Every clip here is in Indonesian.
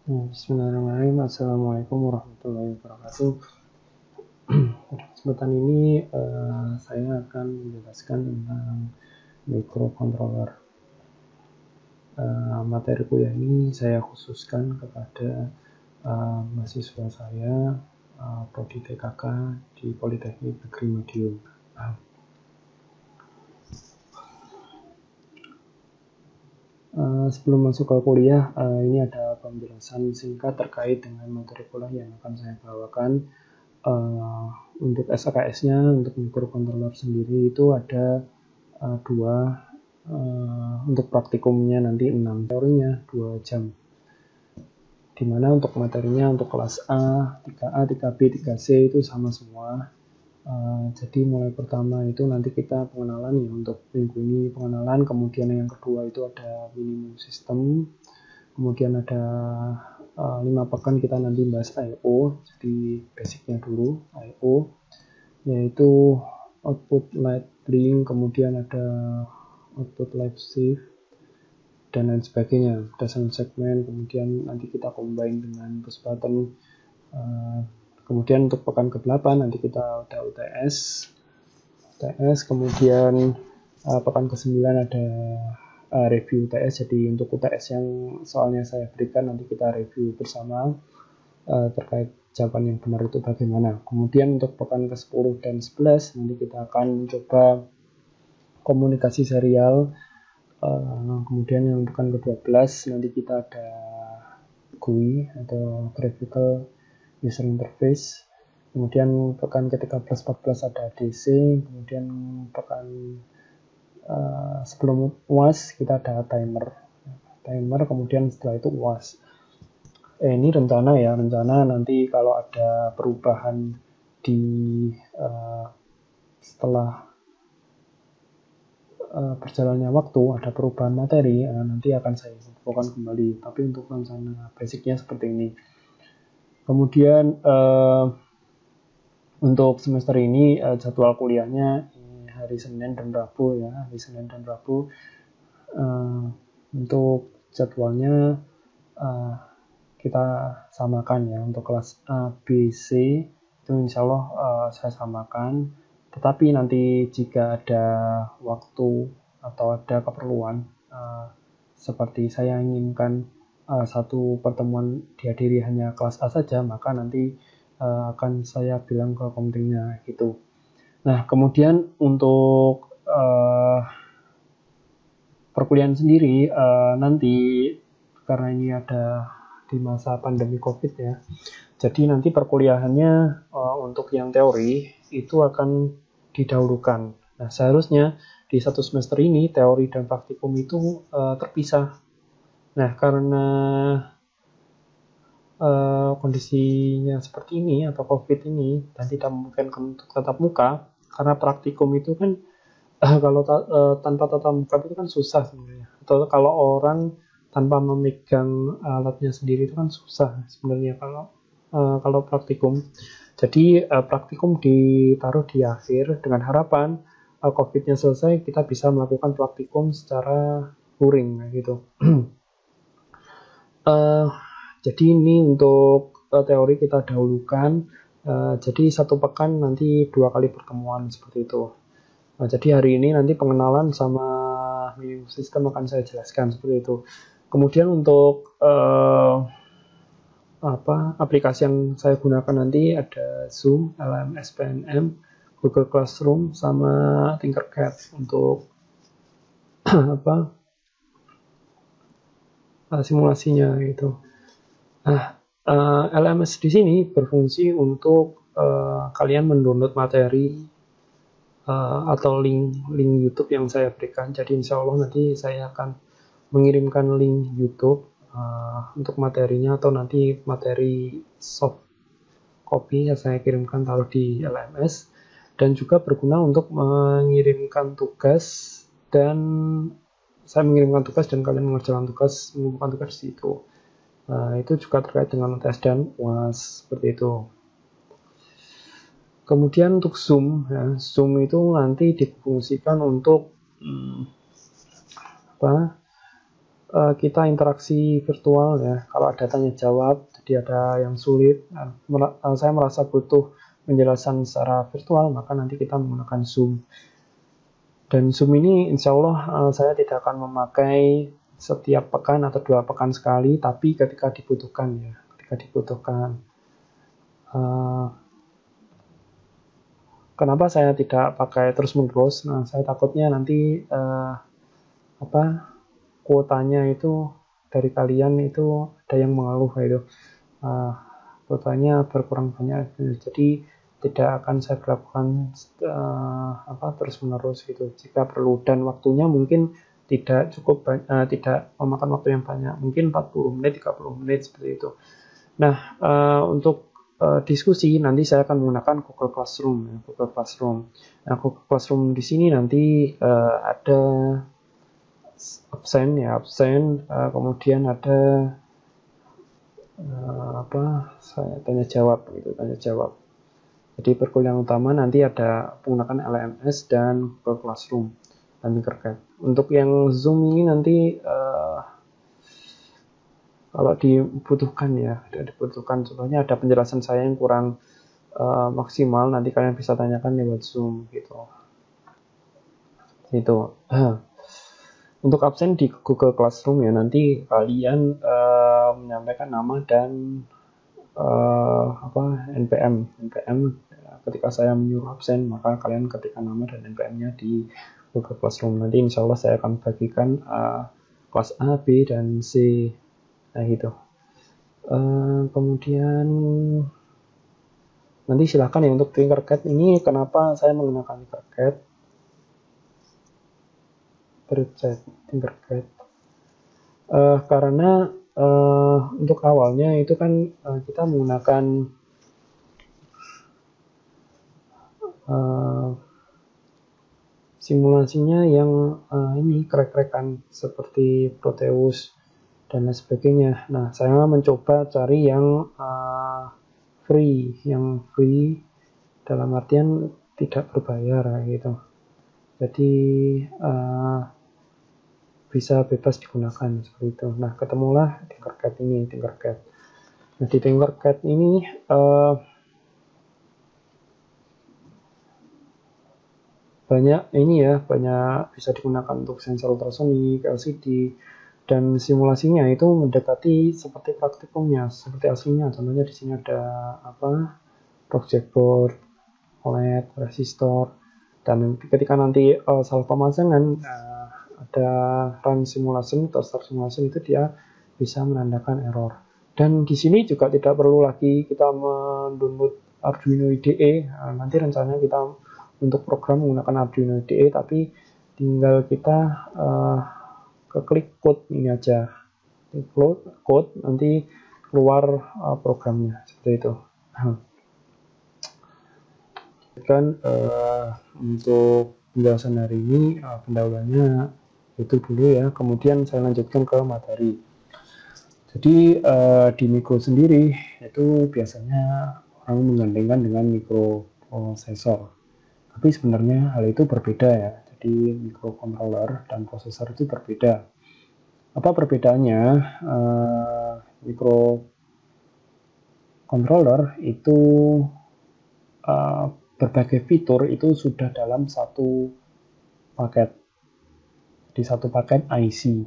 Bismillahirrahmanirrahim. Assalamualaikum warahmatullahi wabarakatuh. Kesempatan ini saya akan menjelaskan tentang microcontroller. Materi kuliah ini saya khususkan kepada mahasiswa saya Prodi TKK di Politeknik Negeri Madiun. Sebelum masuk ke kuliah, ini ada penjelasan singkat terkait dengan materi kuliah yang akan saya bawakan. Untuk SKS-nya, untuk microcontroller sendiri itu ada dua, untuk praktikumnya nanti 6, teorinya 2 jam. Dimana untuk materinya untuk kelas A, 3A, 3B, 3C itu sama semua. Jadi mulai pertama itu nanti kita pengenalan ya, untuk minggu ini pengenalan, kemudian yang kedua itu ada minimum system, kemudian ada 5 pekan kita nanti bahas I/O, jadi basicnya dulu I/O, yaitu output light blink, kemudian ada output light shift, dan lain sebagainya, ada sound segment, kemudian nanti kita combine dengan bus button. Kemudian untuk pekan ke-8 nanti kita ada UTS, kemudian pekan ke-9 ada review UTS. Jadi untuk UTS yang soalnya saya berikan nanti kita review bersama terkait jawaban yang benar itu bagaimana. Kemudian untuk pekan ke-10 dan 11 nanti kita akan coba komunikasi serial. Kemudian yang pekan ke-12 nanti kita ada GUI atau Graphical User Interface. Kemudian pekan ke-13-14 ada DC. Kemudian pekan sebelum UAS kita ada timer. Kemudian setelah itu UAS. Ini rencana nanti kalau ada perubahan di setelah berjalannya waktu, ada perubahan materi, nanti akan saya infokan kembali. Tapi untuk rencana basicnya seperti ini. Kemudian untuk semester ini jadwal kuliahnya hari Senin dan Rabu ya, untuk jadwalnya kita samakan ya. Untuk kelas A, B, C itu insya Allah saya samakan. Tetapi nanti jika ada waktu atau ada keperluan seperti saya inginkan satu pertemuan dihadiri hanya kelas A saja, maka nanti akan saya bilang ke komtingnya gitu. Nah, kemudian untuk perkuliahan sendiri nanti karena ini ada di masa pandemi COVID ya, jadi nanti perkuliahannya untuk yang teori itu akan didahulukan. Nah, seharusnya di satu semester ini teori dan praktikum itu terpisah. Nah, karena kondisinya seperti ini atau COVID ini dan tidak memungkinkan untuk tatap muka, karena praktikum itu kan kalau tanpa tatap muka itu kan susah sebenarnya. Atau kalau orang tanpa memegang alatnya sendiri itu kan susah sebenarnya kalau praktikum. Jadi praktikum ditaruh di akhir dengan harapan COVID-nya selesai kita bisa melakukan praktikum secara luring gitu. Jadi ini untuk teori kita dahulukan. Jadi satu pekan nanti 2 kali pertemuan seperti itu. Jadi hari ini nanti pengenalan sama minimum system akan saya jelaskan seperti itu. Kemudian untuk aplikasi yang saya gunakan nanti ada Zoom, LMS, PNM, Google Classroom, sama Tinkercad untuk simulasinya gitu. Nah, LMS di sini berfungsi untuk kalian mendownload materi atau link YouTube yang saya berikan. Jadi insya Allah nanti saya akan mengirimkan link YouTube untuk materinya, atau nanti materi soft copy yang saya kirimkan taruh di LMS, dan juga berguna untuk mengirimkan tugas, dan saya mengirimkan tugas dan kalian mengerjakan tugas, mengumpulkan tugas di situ. Itu juga terkait dengan tes dan UAS seperti itu. Kemudian untuk Zoom ya, Zoom itu nanti difungsikan untuk kita interaksi virtual ya. Kalau ada tanya jawab, jadi ada yang sulit, saya merasa butuh penjelasan secara virtual, maka nanti kita menggunakan Zoom. Dan Zoom ini insya Allah saya tidak akan memakai setiap pekan atau 2 pekan sekali, tapi ketika dibutuhkan ya, ketika dibutuhkan. Kenapa saya tidak pakai terus menerus? Nah, saya takutnya nanti kuotanya itu dari kalian itu ada yang mengeluh itu kuotanya berkurang banyak, jadi tidak akan saya berlakukan terus menerus gitu. Jika perlu dan waktunya mungkin tidak cukup tidak memakan waktu yang banyak, mungkin 40 menit 30 menit seperti itu. Nah, untuk diskusi nanti saya akan menggunakan Google Classroom ya, Google Classroom. Nah, Google Classroom di sini nanti ada absen, kemudian ada saya tanya jawab gitu, tanya jawab. Jadi perkuliahan utama nanti ada menggunakan LMS dan Google Classroom dan Tinkercad. Untuk yang Zoom ini nanti kalau dibutuhkan ya, dibutuhkan contohnya ada penjelasan saya yang kurang maksimal, nanti kalian bisa tanyakan lewat Zoom gitu. Itu. Untuk absen di Google Classroom ya, nanti kalian menyampaikan nama dan NPM. Ketika saya menyuruh absen, maka kalian ketikkan nama dan NPM-nya di Google Classroom. Nanti insya Allah saya akan bagikan kelas A, B, dan C. Nah gitu. Kemudian nanti silahkan ya untuk Tinkercad ini, kenapa saya menggunakan Tinkercad? Karena untuk awalnya itu kan kita menggunakan simulasinya yang ini krek-krekan seperti Proteus dan lain sebagainya. Nah, saya mencoba cari yang free dalam artian tidak berbayar gitu. Jadi bisa bebas digunakan seperti itu. Nah, ketemulah Tinkercad ini, Tinkercad. Nah, di Tinkercad ini banyak bisa digunakan untuk sensor ultrasonik, LCD, dan simulasinya itu mendekati seperti praktikumnya, seperti aslinya. Contohnya di sini ada project board, OLED, resistor, dan ketika nanti salah pemasangan ada run simulation atau start simulation, itu dia bisa menandakan error. Dan di sini juga tidak perlu lagi kita mendownload Arduino IDE. Nanti rencananya kita untuk program menggunakan Arduino IDE, tapi tinggal kita klik code ini aja, code nanti keluar programnya seperti itu. Kan untuk penjelasan hari ini pendahuluannya itu dulu ya, kemudian saya lanjutkan ke materi. Jadi di mikro sendiri itu biasanya orang menggandengkan dengan mikroprosesor, tapi sebenarnya hal itu berbeda ya. Jadi microcontroller dan prosesor itu berbeda. Apa perbedaannya? Microcontroller itu berbagai fitur itu sudah dalam satu paket. Di satu paket IC.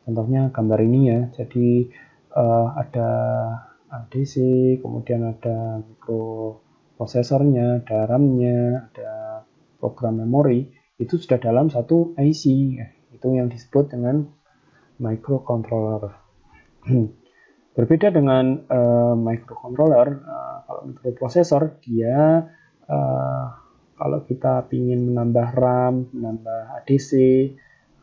Contohnya gambar ini ya. Jadi ada ADC, kemudian ada mikroprosesornya, ada RAM-nya, ada program memori, itu sudah dalam satu IC. Itu yang disebut dengan microcontroller. Berbeda dengan microcontroller, kalau mikroprosesor dia kalau kita ingin menambah RAM, menambah ADC,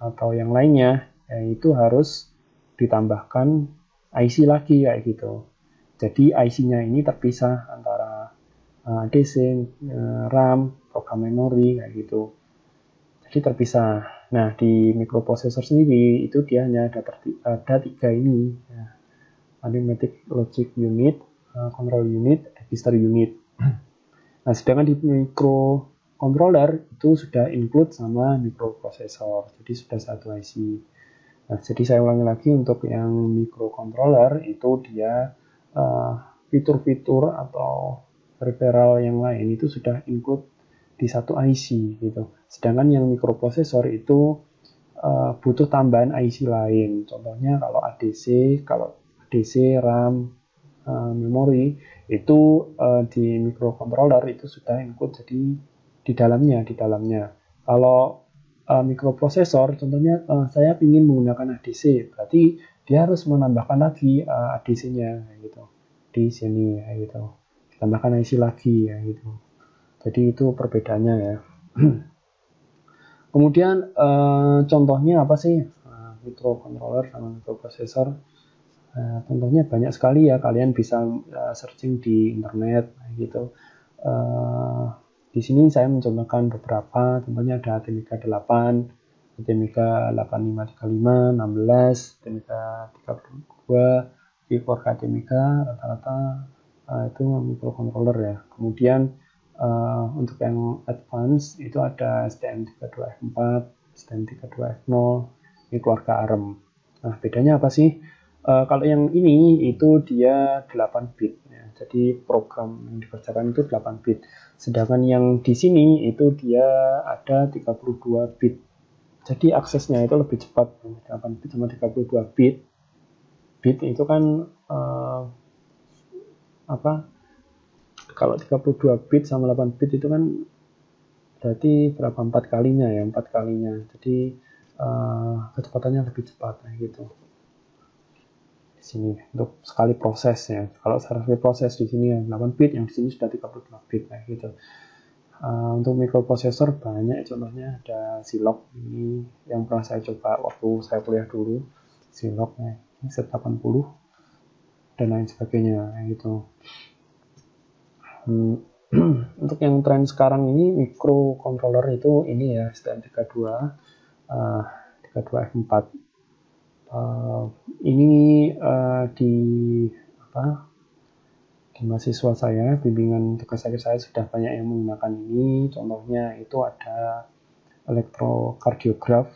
atau yang lainnya, itu harus ditambahkan IC lagi kayak gitu. Jadi IC-nya ini terpisah antara ADC, RAM, program memori kayak gitu. Jadi terpisah. Nah, di mikroprosesor sendiri itu dia hanya ada 3 ini. Ya. Arithmetic Logic Unit, Control Unit, Register Unit. Nah, sedangkan di microcontroller itu sudah include sama mikroprosesor, jadi sudah satu IC. Nah, jadi saya ulangi lagi, untuk yang microcontroller itu dia fitur-fitur atau peripheral yang lain itu sudah include di satu IC gitu. Sedangkan yang microprocessor itu butuh tambahan IC lain. Contohnya kalau ADC, RAM, memori itu di microcontroller itu sudah include jadi di dalamnya. Kalau microprocessor, contohnya saya ingin menggunakan ADC, berarti dia harus menambahkan lagi ADC-nya gitu di sini gitu, ditambahkan IC lagi gitu. Jadi itu perbedaannya ya. Kemudian contohnya apa sih microcontroller sama microprocessor? Contohnya banyak sekali ya, kalian bisa searching di internet gitu. Di sini saya mencontohkan beberapa, contohnya ada ATmega 8, ATmega 8535, 16, ATmega 32, di keluarga ATmega rata-rata itu microcontroller ya. Kemudian untuk yang advance itu ada STM32F4, STM32F0, ini keluarga ARM. Nah, bedanya apa sih? Kalau yang ini itu dia 8 bit ya. Jadi program yang dikerjakan itu 8 bit. Sedangkan yang di sini itu dia ada 32 bit. Jadi aksesnya itu lebih cepat, 8 bit sama 32 bit. Bit itu kan kalau 32 bit sama 8 bit itu kan berarti berapa, 4 kalinya ya, 4 kalinya. Jadi kecepatannya lebih cepat gitu. Di sini untuk sekali proses ya. Kalau sekali proses di sini ya 8 bit, yang di sini sudah 32 bit gitu. Untuk microprocessor banyak contohnya, ada Zilog ini yang pernah saya coba waktu saya kuliah dulu, Zilog ini Z80 dan lain sebagainya gitu. Untuk yang tren sekarang ini microcontroller itu ini ya, STM32 32F4. Ini di mahasiswa saya, bimbingan tugas akhir saya sudah banyak yang menggunakan ini. Contohnya itu ada elektrokardiograf.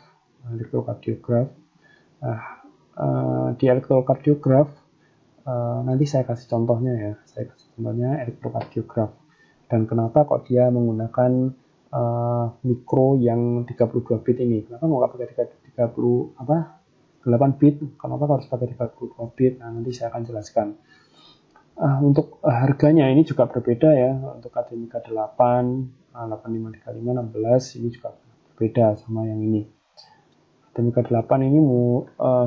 Di elektrokardiograf nanti saya kasih contohnya ya. Saya kasih contohnya elektrokardiograf. Dan kenapa kok dia menggunakan mikro yang 32 bit ini? Kenapa nggak pakai 8 bit? Kenapa harus pakai 32 bit? Nah, nanti saya akan jelaskan. Untuk harganya ini juga berbeda ya. Untuk ATmega 8, 8535, 16 ini juga berbeda sama yang ini. ATmega 8 ini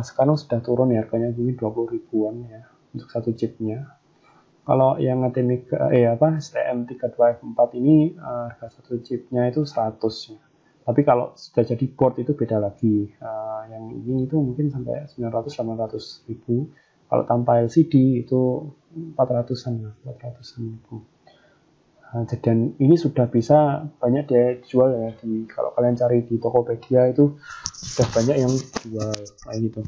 sekarang sudah turun ya, harganya ini 20 ribuan ya untuk satu chipnya. Kalau yang ATmega STM32F4 ini harga satu chipnya itu 100 ya. Tapi kalau sudah jadi board itu beda lagi. Yang ini itu mungkin sampai 900-800 ribu. Kalau tanpa LCD itu 400-an ribu. Dan ini sudah bisa banyak dijual ya, kalau kalian cari di Tokopedia itu sudah banyak yang jual kayak gitu.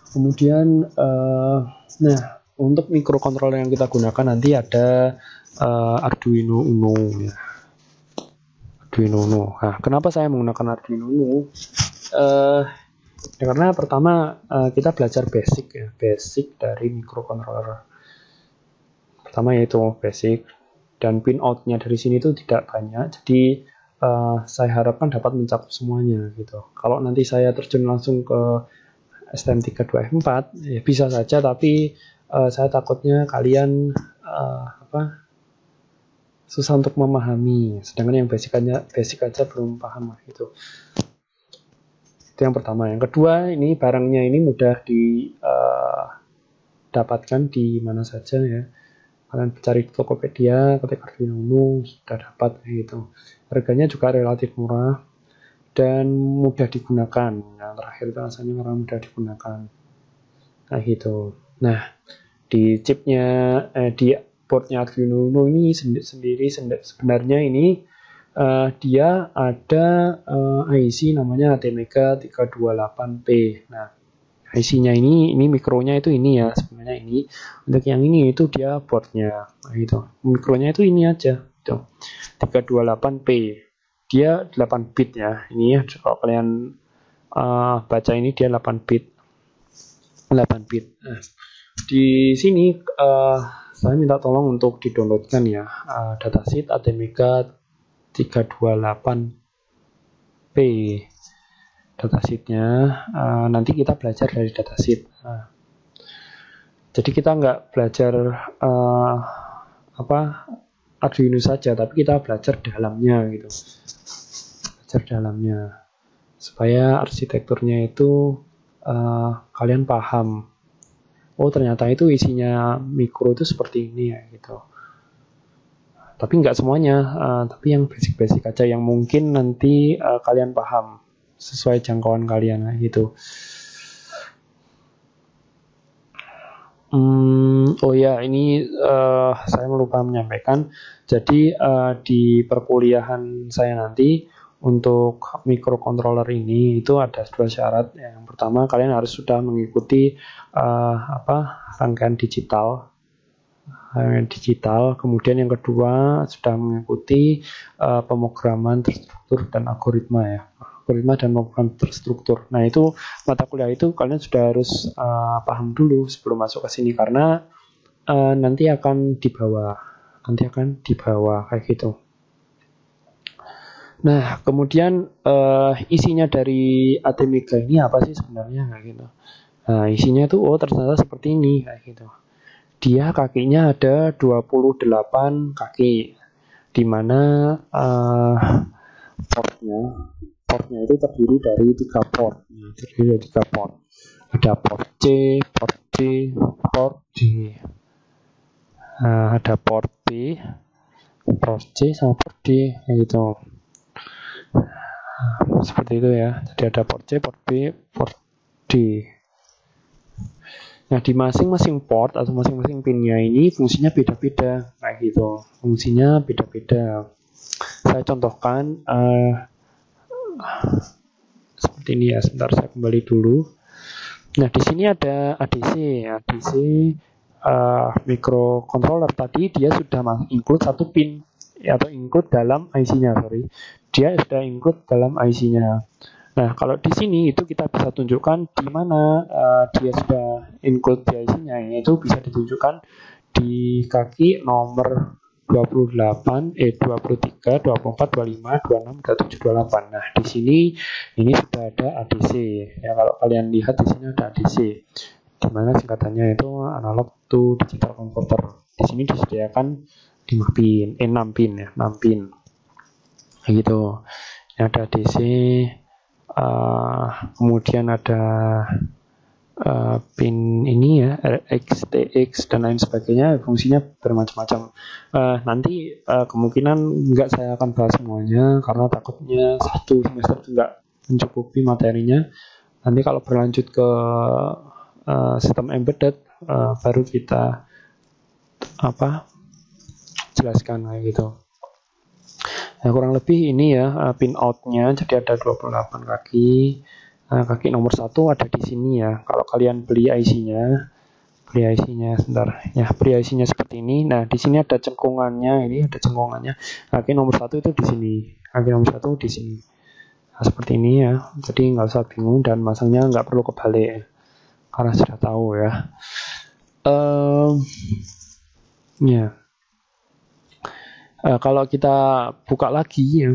Kemudian untuk microcontroller yang kita gunakan nanti ada Arduino Uno ya. Arduino Uno. Nah, kenapa saya menggunakan Arduino Uno? Karena pertama kita belajar basic dari microcontroller. Pertama yaitu basic, dan pin out-nya dari sini itu tidak banyak, jadi saya harapkan dapat mencakup semuanya gitu. Kalau nanti saya terjun langsung ke STM32F4 ya bisa saja, tapi saya takutnya kalian susah untuk memahami, sedangkan yang basic aja belum paham gitu. Itu yang pertama. Yang kedua, ini barangnya ini mudah didapatkan di mana saja ya. Kalian cari di Tokopedia, ketik Arduino Uno sudah dapat gitu. Harganya juga relatif murah dan mudah digunakan. Yang terakhir itu rasanya orang mudah digunakan. Nah gitu. Nah, di chipnya di boardnya Arduino Uno ini sendiri sebenarnya ini dia ada IC namanya ATmega 328P. Nah, IC-nya ini mikronya itu ini ya, sebenarnya ini. Untuk yang ini itu dia boardnya, gitu. Mikronya itu ini aja, gitu. 328P. Dia 8 bit ya. Ini ya, kalau kalian baca ini dia 8 bit. 8 bit. Nah, di sini saya minta tolong untuk di-downloadkan ya datasheet Atmega 328P datasheetnya. Nanti kita belajar dari datasheet. Jadi kita nggak belajar Arduino saja, tapi kita belajar dalamnya gitu. Belajar dalamnya supaya arsitekturnya itu kalian paham. Oh ternyata itu isinya mikro itu seperti ini ya gitu. Tapi nggak semuanya, tapi yang basic-basic aja yang mungkin nanti kalian paham sesuai jangkauan kalian gitu. Oh ya, ini saya lupa menyampaikan. Jadi di perkuliahan saya nanti untuk microcontroller ini itu ada 2 syarat. Yang pertama, kalian harus sudah mengikuti rangkaian digital. Kemudian yang kedua sudah mengikuti pemrograman terstruktur dan algoritma ya. Algoritma dan program terstruktur. Nah itu mata kuliah itu kalian sudah harus paham dulu sebelum masuk ke sini karena nanti akan dibawa kayak gitu. Nah kemudian isinya dari Atmega ini apa sih sebenarnya kayak gitu. Nah isinya tuh ternyata seperti ini kayak gitu. Dia kakinya ada 28 kaki, di mana portnya itu terdiri dari 3 port. Ada port C, port D, port D. Ada port B, port C sama port D gitu. Seperti itu ya. Jadi ada port C, port B, port D. Nah di masing-masing port atau masing-masing pinnya ini fungsinya beda-beda kayak gitu. Fungsinya beda-beda. Saya contohkan seperti ini ya. Sebentar saya kembali dulu. Nah di sini ada ADC microcontroller tadi dia sudah include 1 pin atau include dalam IC-nya Dia sudah include dalam IC-nya. Nah, kalau di sini itu kita bisa tunjukkan di mana dia sudah include di IC-nya, yaitu bisa ditunjukkan di kaki nomor 23, 24, 25, 26, 27, 28. Nah, di sini ini sudah ada ADC. Ya, kalau kalian lihat di sini ada ADC. Di mana singkatannya itu analog to digital converter. Di sini disediakan 5 pin, 6 pin ya, 6 pin. Kayak gitu. Ini ada ADC. Kemudian ada pin ini ya RX, TX dan lain sebagainya, fungsinya bermacam-macam. Nanti kemungkinan nggak saya akan bahas semuanya karena takutnya 1 semester nggak mencukupi materinya. Nanti kalau berlanjut ke sistem embedded baru kita jelaskan kayak gitu. Nah, kurang lebih ini ya pin out-nya. Jadi ada 28 kaki. Nah, kaki nomor 1 ada di sini ya. Kalau kalian beli IC-nya sebentar. Ya, beli IC-nya seperti ini. Nah, di sini ada cengkungannya. Ini ada cengkungannya. Kaki nomor 1 itu di sini. Kaki nomor 1 di sini. Nah, seperti ini ya. Jadi nggak usah bingung dan masangnya nggak perlu kebalik. Karena sudah tahu ya. Ya. Kalau kita buka lagi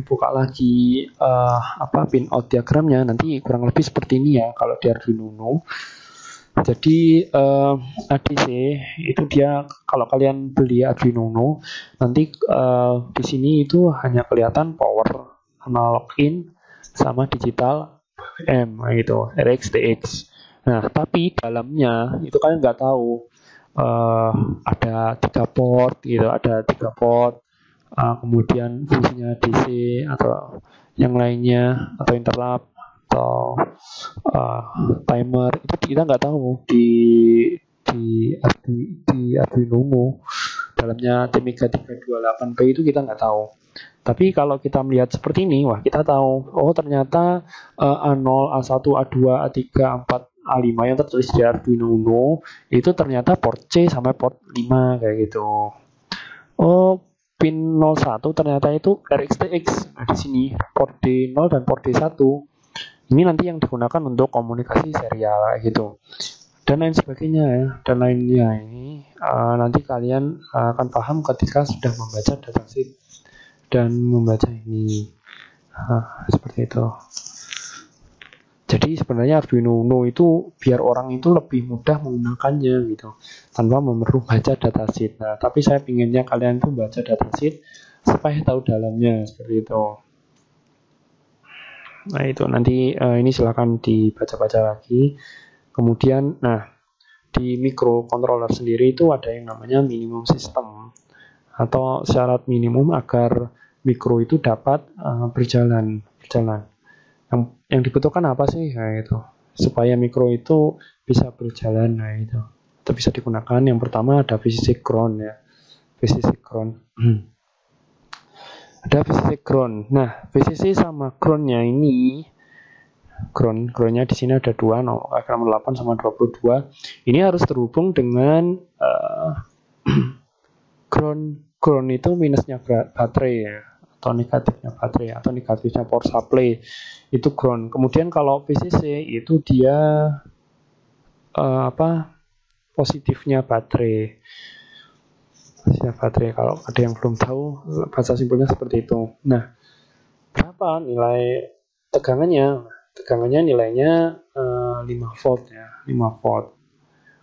pin out diagramnya nanti kurang lebih seperti ini ya kalau di Arduino Uno. Jadi ADC itu dia kalau kalian beli Arduino Uno nanti di sini itu hanya kelihatan power, analog in sama digital M gitu, RX TX. Nah, tapi dalamnya itu kalian nggak tahu ada 3 port gitu, ada 3 port. Kemudian fungsinya DC atau yang lainnya atau interrupt atau timer itu kita nggak tahu di Arduino Uno dalamnya Atmega 328P itu kita nggak tahu. Tapi kalau kita melihat seperti ini, wah kita tahu, oh ternyata A0, A1, A2, A3, A4, A5 yang tertulis di Arduino Uno itu ternyata port C sampai port 5 kayak gitu. Oh pin 01 ternyata itu RXTX. Nah, di sini port D0 dan port D1. Ini nanti yang digunakan untuk komunikasi serial kayak gitu. Dan lain sebagainya ya. Dan lainnya ini nanti kalian akan paham ketika sudah membaca datasheet dan membaca ini. Seperti itu. Jadi sebenarnya Arduino Uno itu biar orang itu lebih mudah menggunakannya gitu, tanpa perlu baca datasheet. Nah, tapi saya pinginnya kalian tuh baca datasheet supaya tahu dalamnya seperti itu. Nah itu nanti ini silakan dibaca-baca lagi. Kemudian, nah di microcontroller sendiri itu ada yang namanya minimum system atau syarat minimum agar mikro itu dapat berjalan. Yang dibutuhkan apa sih? Nah, itu supaya mikro itu bisa berjalan. Nah, itu bisa digunakan. Yang pertama ada VCC ground ya. VCC ground. Ada VCC ground. Nah, VCC sama groundnya ini, groundnya di sini ada 2, nomor 8 sama 22. Ini harus terhubung dengan ground itu minusnya baterai ya, atau negatifnya baterai, atau negatifnya power supply itu ground. Kemudian kalau VCC itu dia positifnya baterai. Kalau ada yang belum tahu, bahasa simpelnya seperti itu. Nah, berapa nilai tegangannya? Tegangannya nilainya 5 volt ya, 5 volt.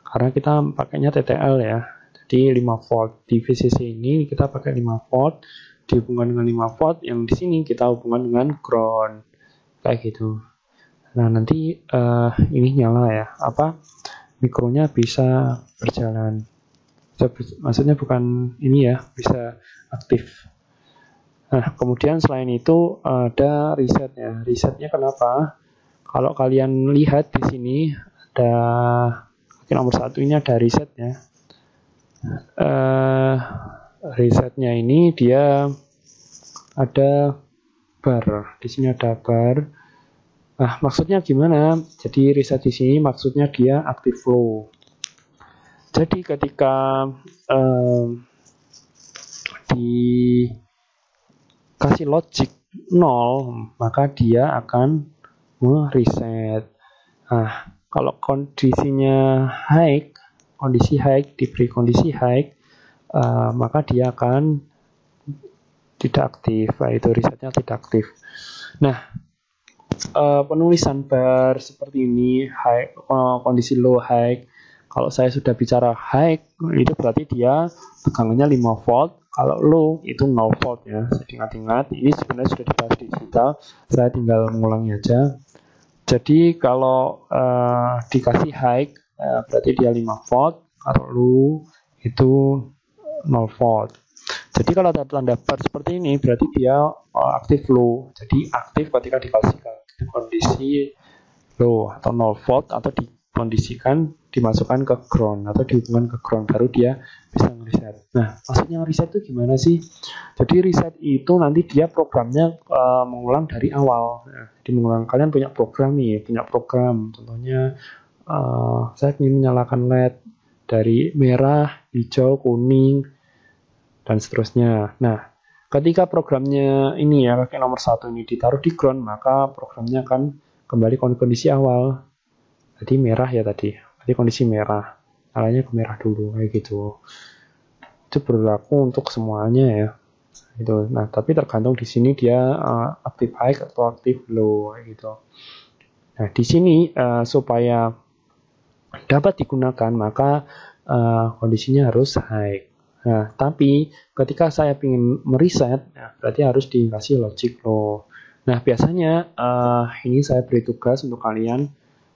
Karena kita pakainya TTL ya. Jadi 5 volt. Di VCC ini kita pakai 5 volt dihubungkan dengan 5 volt, yang di sini kita hubungkan dengan ground. Kayak gitu. Nah, nanti ini nyala ya. Mikronya bisa berjalan. Maksudnya bukan ini ya, bisa aktif. Nah, kemudian selain itu ada resetnya. Resetnya kenapa? Kalau kalian lihat di sini ada nomor 1 ini ada resetnya. Resetnya ini dia ada bar. Di sini ada bar. Nah, maksudnya gimana? Jadi reset di sini maksudnya dia active low. Jadi ketika dikasih logic 0, maka dia akan mereset. Nah, kalau kondisinya high, diberi kondisi high, maka dia akan tidak aktif, yaitu resetnya tidak aktif. Nah, penulisan bar seperti ini, high, kondisi low high. Kalau saya sudah bicara high, itu berarti dia tegangannya 5 volt. Kalau low itu 0 volt ya. Ingat-ingat, ini sebenarnya sudah dibahas di digital. Saya tinggal mengulangi aja. Jadi kalau dikasih high, berarti dia 5 volt. Kalau low itu 0 volt. Jadi kalau ada tanda bar seperti ini, berarti dia aktif low. Jadi aktif ketika dikasih kondisi low atau 0 volt, atau dikondisikan dimasukkan ke ground atau dihubungkan ke ground, baru dia bisa reset. Nah, maksudnya reset itu gimana sih? Jadi reset itu nanti dia programnya mengulang dari awal. Nah, kalian punya program nih, contohnya saya ingin menyalakan LED dari merah, hijau, kuning, dan seterusnya. Nah, ketika programnya ini ya, kayak nomor 1 ini ditaruh di ground, maka programnya akan kembali ke kondisi awal. Jadi merah ya tadi. Jadi kondisi merah. Nyalanya ke merah dulu kayak gitu. Itu berlaku untuk semuanya ya. Itu. Nah, tapi tergantung di sini dia aktif high atau aktif low kayak gitu. Nah, di sini supaya dapat digunakan maka kondisinya harus high. Nah, tapi ketika saya ingin mereset, berarti harus dikasih logic low. Nah, biasanya ini saya beri tugas untuk kalian.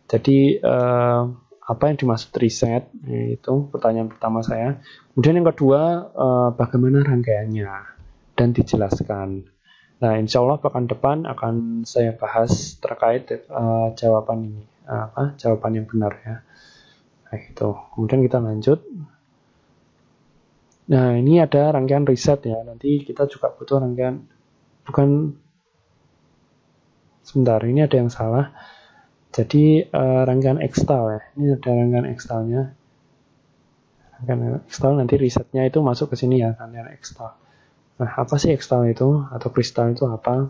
Jadi apa yang dimaksud reset? Itu pertanyaan pertama saya. Kemudian yang kedua, bagaimana rangkaiannya dan dijelaskan. Nah, insya Allah pekan depan akan saya bahas terkait jawaban ini, jawaban yang benar ya. Nah, itu. Kemudian kita lanjut. Nah, ini ada rangkaian reset ya. Nanti kita juga butuh rangkaian, sebentar, ini ada yang salah. Jadi rangkaian extal ya. Ini ada rangkaian extalnya. Rangkaian extal nanti resetnya itu masuk ke sini ya, rangkaian extal. Nah, apa sih extal itu atau kristal itu apa?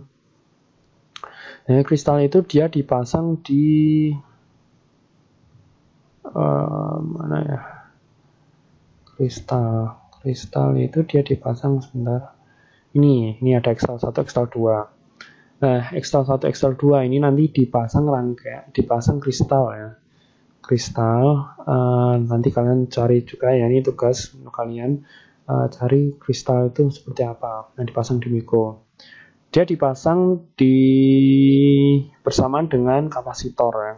Nah, kristal itu dia dipasang di mana ya? Kristal itu dia dipasang sebentar. Ini ada Excel 1, Excel 2. Nah, Excel 1, Excel 2 ini nanti dipasang dipasang kristal ya. Kristal, nanti kalian cari juga ya, ini tugas untuk kalian cari kristal itu seperti apa. Nah, dipasang di mikro. Dia dipasang bersamaan dengan kapasitor ya,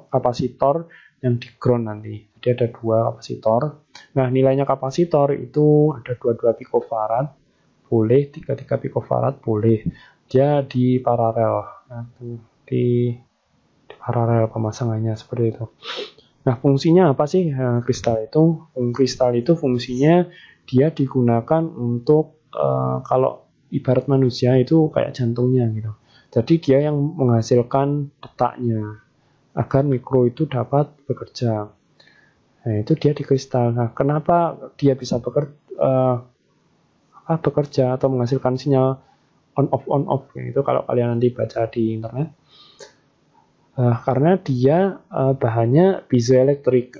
kapasitor yang di ground nanti. Jadi ada 2 kapasitor. Nah, nilainya kapasitor itu ada 22 picofarad, boleh 33 picofarad, boleh. Dia di paralel, nah, di paralel pemasangannya seperti itu. Nah, fungsinya apa sih kristal itu? Kristal itu fungsinya dia digunakan untuk kalau ibarat manusia itu kayak jantungnya gitu. Jadi dia yang menghasilkan detaknya agar mikro itu dapat bekerja. Nah, itu dia di kristal. Nah, kenapa dia bisa bekerja atau menghasilkan sinyal on off gitu kalau kalian nanti baca di internet. Karena dia bahannya piezoelektrik.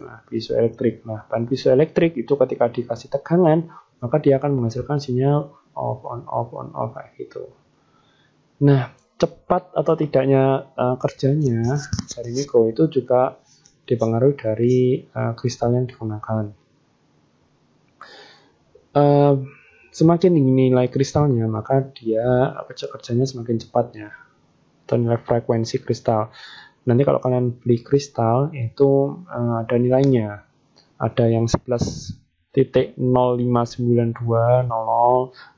Nah, bahan piezoelektrik itu ketika dikasih tegangan, maka dia akan menghasilkan sinyal on off kayak gitu. Nah, cepat atau tidaknya kerjanya dari mikro itu juga dipengaruhi dari kristal yang digunakan. Semakin tinggi nilai kristalnya, maka dia kerjanya semakin cepatnya. Atau nilai frekuensi kristal. Nanti kalau kalian beli kristal itu ada nilainya. Ada yang 11.059200,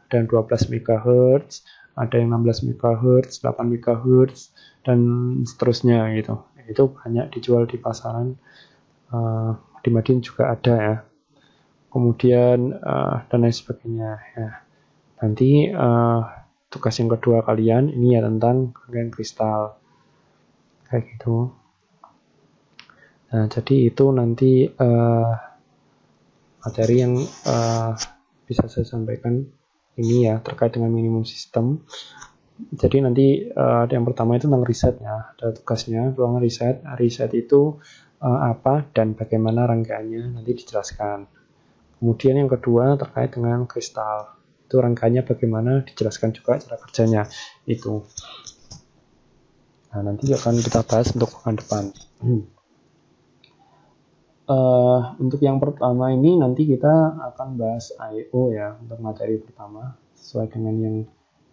ada yang 12 MHz, ada yang 16 MHz, 8 MHz, dan seterusnya gitu. Itu banyak dijual di pasaran. Di Madin juga ada ya. Kemudian dan lain sebagainya ya. Nanti tugas yang kedua kalian ini ya tentang rangkaian kristal kayak gitu. Nah, jadi itu nanti materi yang bisa saya sampaikan ini ya terkait dengan minimum sistem. Jadi nanti yang pertama itu tentang riset ya, ada tugasnya ruang riset. Riset itu apa dan bagaimana rangkaiannya nanti dijelaskan. Kemudian yang kedua terkait dengan kristal. Itu rangkaiannya bagaimana dijelaskan juga cara kerjanya itu. Nah, nanti akan kita bahas untuk pekan depan. Untuk yang pertama ini nanti kita akan bahas I/O ya untuk materi pertama sesuai dengan yang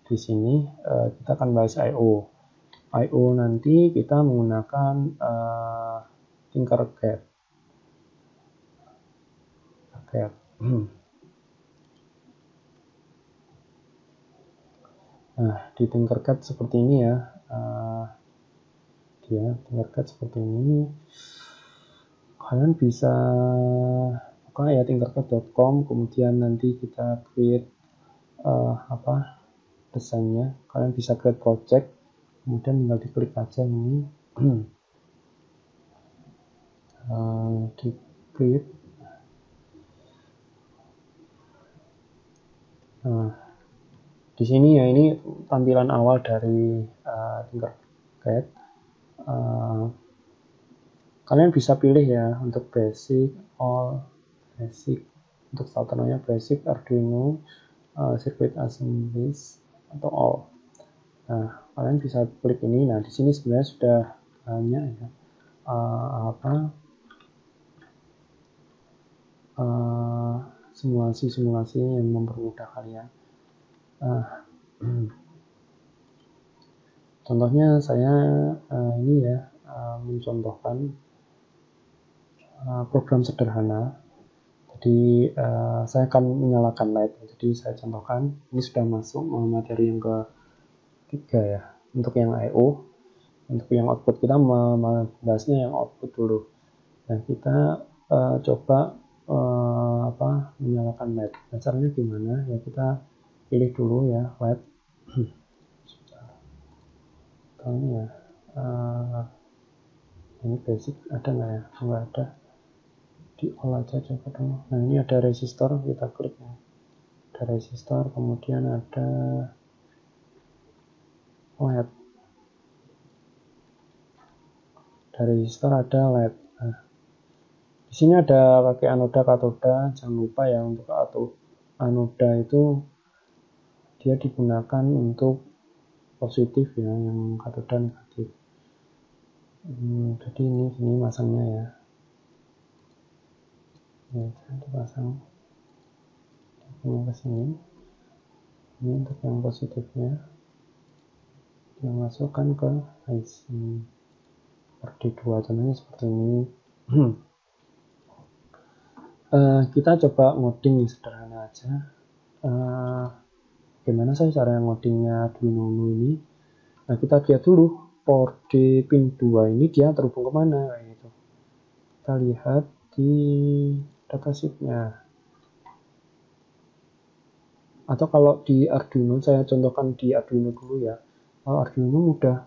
di sini kita akan bahas I/O. I/O nanti kita menggunakan Tinkercad. Nah, di Tinkercad seperti ini ya. Tinkercad seperti ini. Kalian bisa buka ya tinkercad.com, kemudian nanti kita create desainnya. Kalian bisa create project, kemudian tinggal diklik aja ini. Di create. Nah, di sini ya ini tampilan awal dari Tinkercad. Kalian bisa pilih ya untuk basic, all, basic, untuk starternya basic, Arduino, circuit assemblies atau all. Nah, kalian bisa klik ini. Nah, di sini sebenarnya sudah banyak ya simulasi-simulasi yang mempermudah kalian. Contohnya saya ini ya mencontohkan program sederhana. Jadi saya akan menyalakan LED. Jadi saya contohkan ini sudah masuk materi yang ketiga ya. Untuk yang I/O, untuk yang output kita membahasnya yang output dulu. Nah, kita coba menyalakan LED. Nah, caranya gimana? Ya kita pilih dulu ya LED. Ini ya. Ini basic ada nggak ya? Nggak ada. Di all aja coba dulu. Nah, ini ada resistor, kita klik ya. Ada resistor, kemudian ada LED. Dari resistor ada LED. Nah, di sini ada pakai anoda katoda. Jangan lupa ya, untuk anoda itu dia digunakan untuk positif ya, yang katoda negatif. Jadi ini masangnya ya. Saya dipasang ke sini. Ini untuk yang positifnya. Dia masukkan ke IC. RD2 contohnya seperti ini. Kita coba ngoding sederhana aja. Gimana sih cara ngodingnya Arduino Uno ini? Nah, kita lihat dulu port di pin 2 ini dia terhubung kemana gitu. Kita lihat di datasheetnya. Atau kalau di Arduino, saya contohkan di Arduino dulu ya. Kalau Arduino mudah.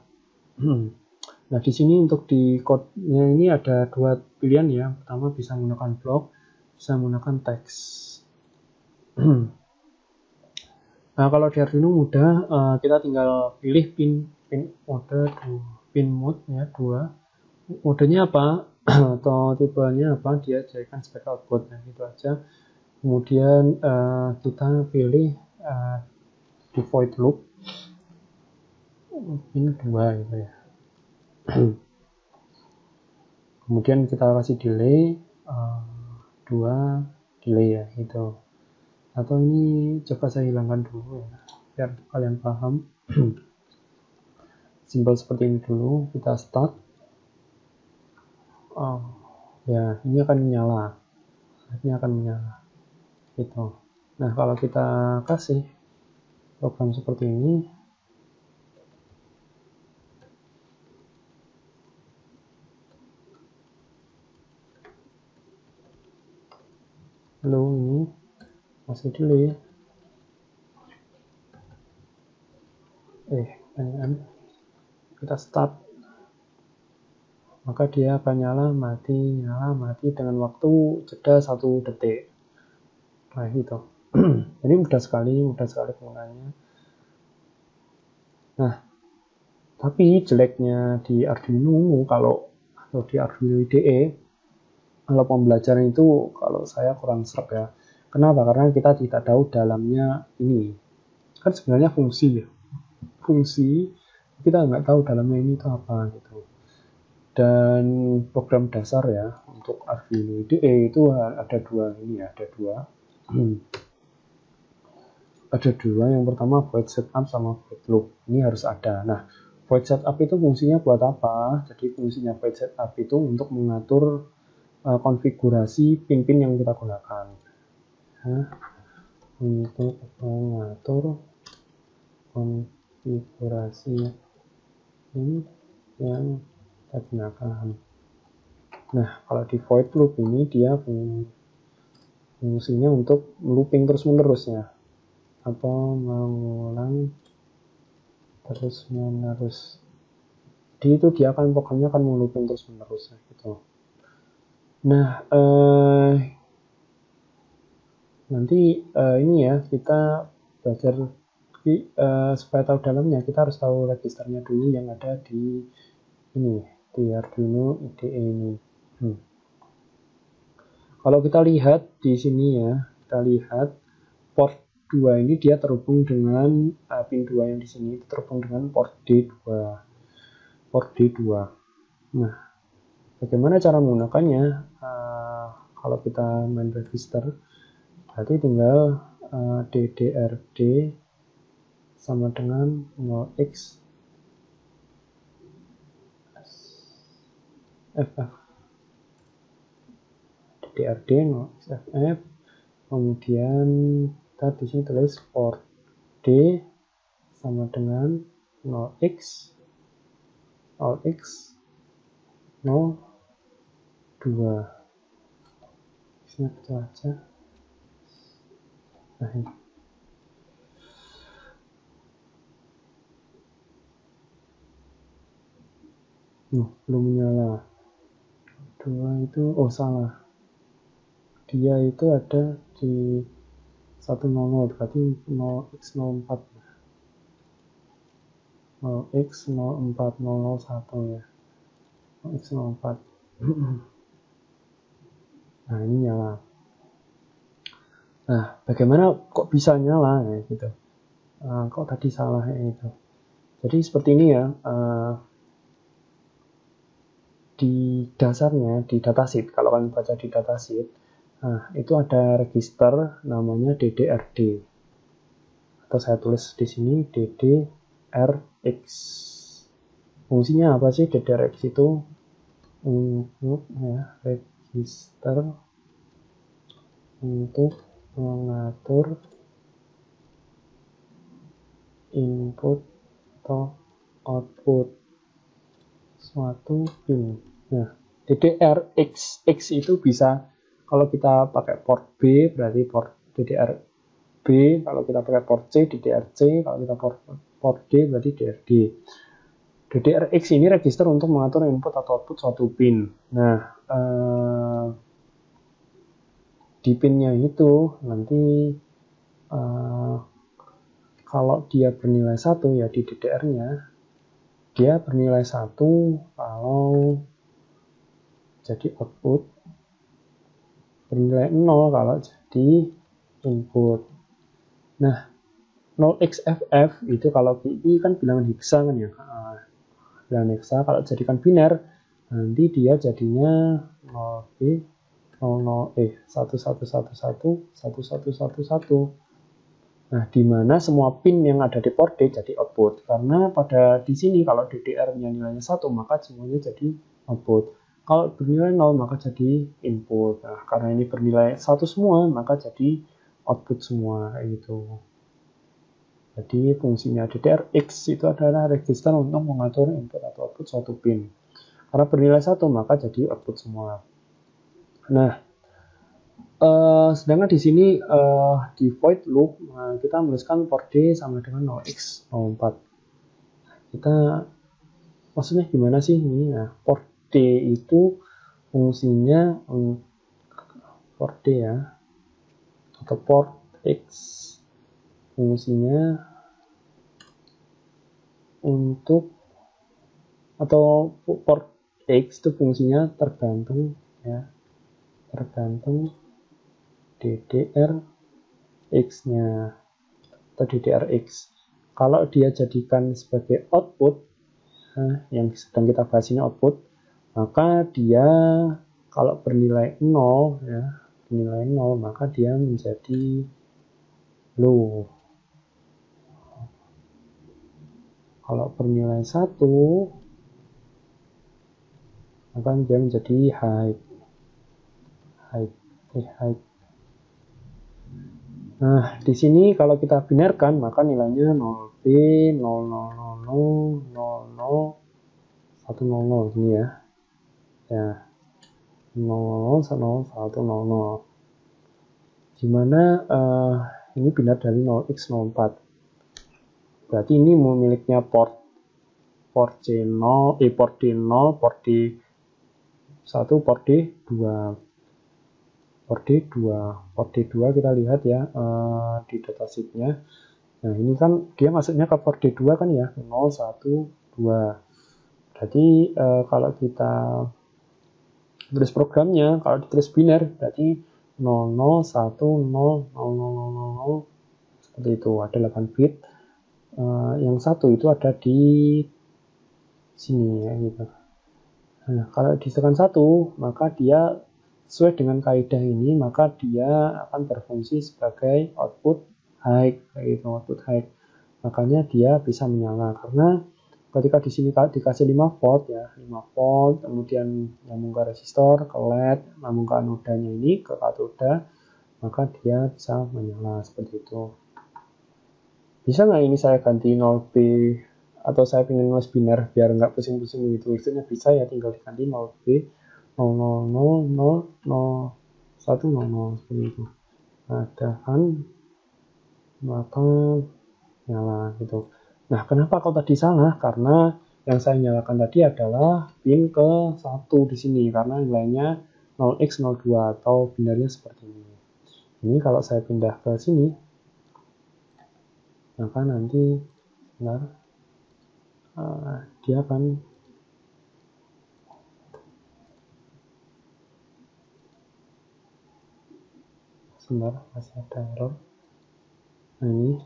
Nah, di sini untuk di code-nya ini ada dua pilihan ya. Pertama bisa menggunakan blok, bisa menggunakan teks. Nah, kalau di Arduino mudah, kita tinggal pilih pin mode ya, 2. Modenya apa atau tipenya apa, dia jadikan sebagai output ya, gitu aja. Kemudian kita pilih di void loop pin 2 gitu ya. Kemudian kita kasih delay 2 delay ya gitu. Atau ini coba saya hilangkan dulu ya, biar kalian paham. Simbol seperti ini dulu, kita start. Ya, ini akan menyala. Ini akan menyala. Gitu. Nah, kalau kita kasih program seperti ini, lalu ini masih delay. Kita start, maka dia akan nyala mati dengan waktu jeda 1 detik. Nah, itu. Jadi mudah sekali penggunaannya. Nah, tapi jeleknya di Arduino atau di Arduino IDE, kalau pembelajaran itu kalau saya kurang serap ya. Kenapa? Karena kita tidak tahu dalamnya ini. Kan sebenarnya fungsi ya. Fungsi, kita nggak tahu dalamnya ini itu apa gitu. Dan program dasar ya untuk Arduino IDE itu ada dua ini ya, ada dua. Ada dua, yang pertama void setup sama void loop. Ini harus ada. Nah, void setup itu fungsinya buat apa? Jadi fungsinya void setup itu untuk mengatur konfigurasi pin-pin yang kita gunakan. Nah, untuk mengatur konfigurasi pin yang kita gunakan. Nah, kalau di void loop ini dia fungsinya untuk looping terus-menerus ya, atau mengulang terus-menerus. Jadi itu programnya akan looping terus-menerus gitu. Nah, nanti ini ya, kita belajar supaya tahu dalamnya, kita harus tahu registernya dulu yang ada di ini, di Arduino IDE ini. Kalau kita lihat di sini ya, kita lihat port 2 ini dia terhubung dengan pin 2 yang di sini terhubung dengan port D2. Port D2. Nah, bagaimana cara menggunakannya? Kalau kita main register, berarti tinggal DDRD sama dengan 0x FF. DDRD 0x FF. Kemudian kita di sini tulis port D sama dengan 0x 02. Isinya kecil aja. Nah, ini. Belum menyala. 2 itu, salah. Dia itu ada di 100, berarti 0x04. 0x0401 ya. X04. Nah, ini nyala. Nah, bagaimana kok bisa nyala ya, gitu. Kok tadi salah ya, itu. Jadi seperti ini ya. Di dasarnya, di datasheet, kalau kalian baca di datasheet, nah, itu ada register namanya DDRD. Atau saya tulis di sini DDRX. Fungsinya apa sih DDRX itu? Untuk ya, register untuk mengatur input atau output suatu pin. Nah, DDR X itu bisa kalau kita pakai port B berarti port DDR B, kalau kita pakai port C DDR-C, kalau kita port D berarti DRD. DDR-X ini register untuk mengatur input atau output suatu pin. Nah, di pinnya itu nanti kalau dia bernilai 1 ya di DDR-nya dia bernilai 1 kalau jadi output, bernilai 0 kalau jadi input. Nah, 0xFF itu kalau ini kan bilangan heksa kan ya. Bilangan heksa kalau jadikan biner nanti dia jadinya 0B 11111111. Nah, di mana semua pin yang ada di port D jadi output. Karena pada di sini kalau DDR-nya nilainya 1 maka semuanya jadi output. Kalau bernilai 0 maka jadi input. Nah, karena ini bernilai 1 semua maka jadi output semua gitu. Jadi fungsinya DDR-X itu adalah register untuk mengatur input atau output suatu pin. Karena bernilai 1 maka jadi output semua. Nah, sedangkan di sini di void loop kita menuliskan port D sama dengan 0x04. Kita maksudnya gimana sih ini? Nah, port D itu fungsinya port D ya atau port X fungsinya untuk atau port X itu fungsinya tergantung ya, tergantung DDR X-nya atau DDR-X. Kalau dia jadikan sebagai output, yang sedang kita bahas ini output, maka dia kalau bernilai 0 ya, bernilai 0 maka dia menjadi low. Kalau bernilai 1 maka dia menjadi high. Nah, di sini kalau kita binarkan maka nilainya 0B 000000 ini ya. Ya. 000100. Dimana ini binar dari 0x04. Berarti ini miliknya port C0, port D0, port D1, port D2. Port D2 kita lihat ya di datasheetnya. Nah, ini kan dia masuknya ke port D2 kan ya, 0, 1, 2. Berarti kalau kita tulis programnya, kalau ditulis biner berarti 00, 1, 0, 0000 seperti itu, ada 8 bit. Yang satu itu ada di sini ya gitu. Nah, kalau ditekan 1 maka dia sesuai dengan kaidah ini maka dia akan berfungsi sebagai output high, gitu, output high. Makanya dia bisa menyala karena ketika di sini dikasih 5 volt ya, 5 volt, kemudian nyambung ke resistor, ke LED, nyambung ke anodanya ini ke katoda, maka dia bisa menyala seperti itu. Bisa nggak ini saya ganti 0B atau saya ingin nulis biner biar nggak pusing-pusing gitu, maksudnya bisa ya, tinggal diganti 0B 00000100 seperti itu. Ada kan maka nyala gitu. Nah, kenapa kau tadi salah? Karena yang saya nyalakan tadi adalah pin ke 1 di sini karena nilainya 0x02 atau binarnya seperti ini. Ini kalau saya pindah ke sini maka nanti dia akan sebentar, masih ada error. Nah ini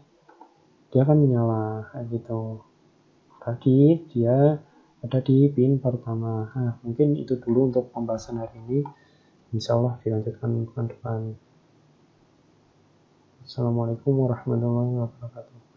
dia akan menyala kayak gitu. Tadi dia ada di pin pertama. Nah, mungkin itu dulu untuk pembahasan hari ini. Insya Allah dilanjutkan ke depan. Assalamualaikum warahmatullahi wabarakatuh.